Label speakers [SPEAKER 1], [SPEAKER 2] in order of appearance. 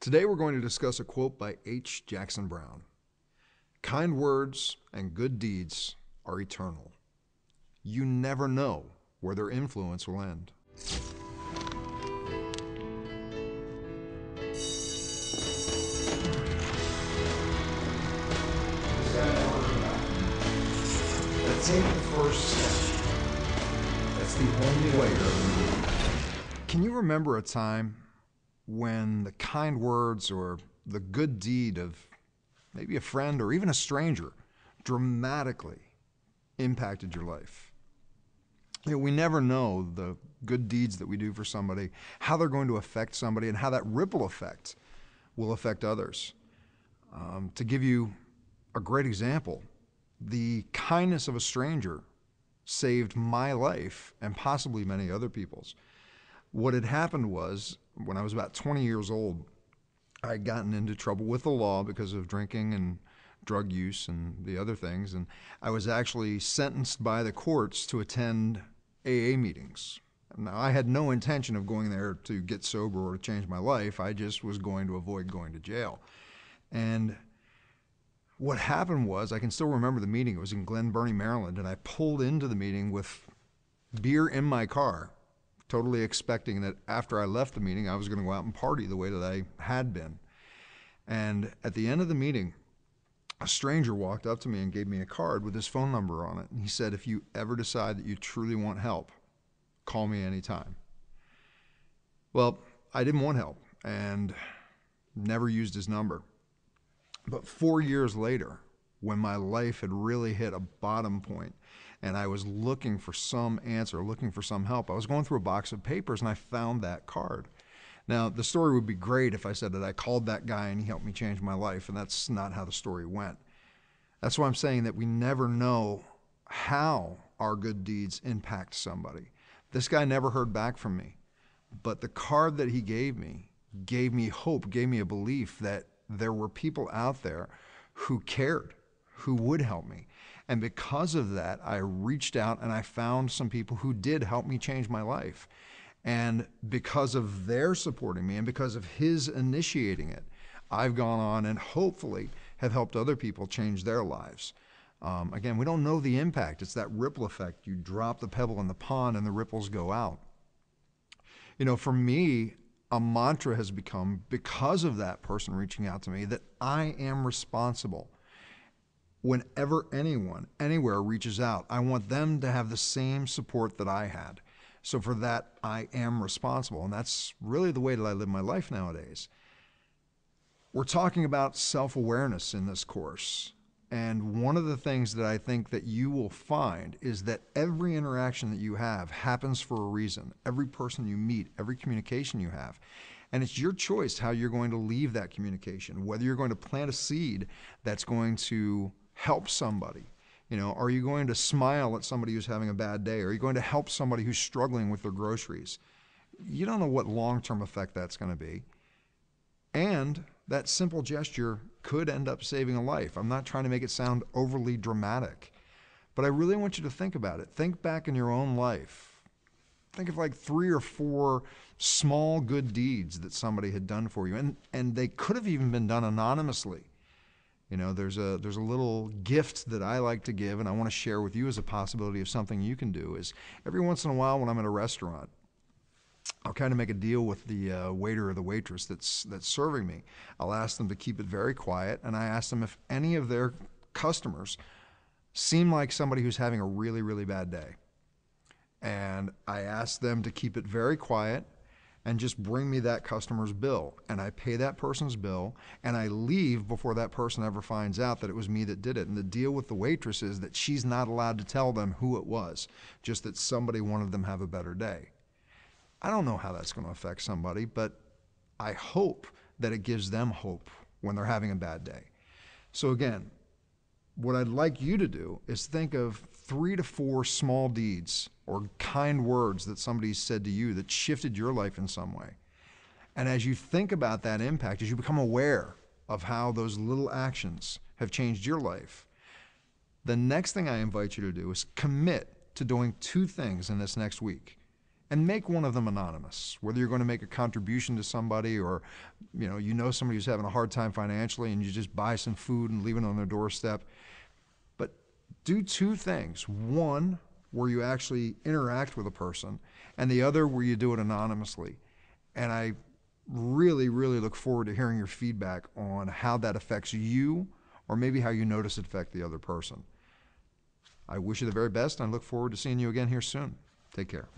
[SPEAKER 1] Today we're going to discuss a quote by H. Jackson Brown. Kind words and good deeds are eternal. You never know where their influence will end. Take the first step. That's the only way you're ever moving. Can you remember a time when the kind words or the good deed of maybe a friend or even a stranger dramatically impacted your life? You know, we never know the good deeds that we do for somebody, how they're going to affect somebody, and how that ripple effect will affect others. To give you a great example, the kindness of a stranger saved my life and possibly many other people's. What had happened was, when I was about 20 years old, I had gotten into trouble with the law because of drinking and drug use and the other things, and I was actually sentenced by the courts to attend AA meetings. Now, I had no intention of going there to get sober or to change my life. I just was going to avoid going to jail. And what happened was, I can still remember the meeting. It was in Glen Burnie, Maryland, and I pulled into the meeting with beer in my car, totally expecting that after I left the meeting, I was going to go out and party the way that I had been. And at the end of the meeting, a stranger walked up to me and gave me a card with his phone number on it. And he said, if you ever decide that you truly want help, call me anytime. Well, I didn't want help and never used his number. But 4 years later, when my life had really hit a bottom point and I was looking for some answer, looking for some help, I was going through a box of papers and I found that card. Now, the story would be great if I said that I called that guy and he helped me change my life, and that's not how the story went. That's why I'm saying that we never know how our good deeds impact somebody. This guy never heard back from me, but the card that he gave me hope, gave me a belief that there were people out there who cared, who would help me. And because of that, I reached out and I found some people who did help me change my life. And because of their supporting me and because of his initiating it, I've gone on and hopefully have helped other people change their lives. Again, we don't know the impact. It's that ripple effect. You drop the pebble in the pond and the ripples go out. You know, for me, a mantra has become, because of that person reaching out to me, that I am responsible. Whenever anyone, anywhere reaches out, I want them to have the same support that I had. So for that, I am responsible. And that's really the way that I live my life nowadays. We're talking about self-awareness in this course. And one of the things that I think that you will find is that every interaction that you have happens for a reason. Every person you meet, every communication you have. And it's your choice how you're going to leave that communication, whether you're going to plant a seed that's going to help somebody. You know, are you going to smile at somebody who's having a bad day? Are you going to help somebody who's struggling with their groceries? You don't know what long-term effect that's going to be. And that simple gesture could end up saving a life. I'm not trying to make it sound overly dramatic, but I really want you to think about it. Think back in your own life. Think of like 3 or 4 small good deeds that somebody had done for you, and they could have even been done anonymously. You know, there's a little gift that I like to give, and I want to share with you as a possibility of something you can do. Is every once in a while when I'm at a restaurant, I'll kind of make a deal with the waiter or the waitress that's serving me. I'll ask them to keep it very quiet, and I ask them if any of their customers seem like somebody who's having a really, really bad day. And I ask them to keep it very quiet and just bring me that customer's bill. And I pay that person's bill, and I leave before that person ever finds out that it was me that did it. And the deal with the waitress is that she's not allowed to tell them who it was, just that somebody wanted them to have a better day. I don't know how that's going to affect somebody, but I hope that it gives them hope when they're having a bad day. So again, what I'd like you to do is think of 3 to 4 small deeds or kind words that somebody said to you that shifted your life in some way. And as you think about that impact, as you become aware of how those little actions have changed your life, the next thing I invite you to do is commit to doing 2 things in this next week. and make one of them anonymous. Whether you're going to make a contribution to somebody, or you know somebody who's having a hard time financially and you just buy some food and leave it on their doorstep. But do two things. One, where you actually interact with a person, and the other where you do it anonymously. And I really, really look forward to hearing your feedback on how that affects you, or maybe how you notice it affect the other person. I wish you the very best, and I look forward to seeing you again here soon. Take care.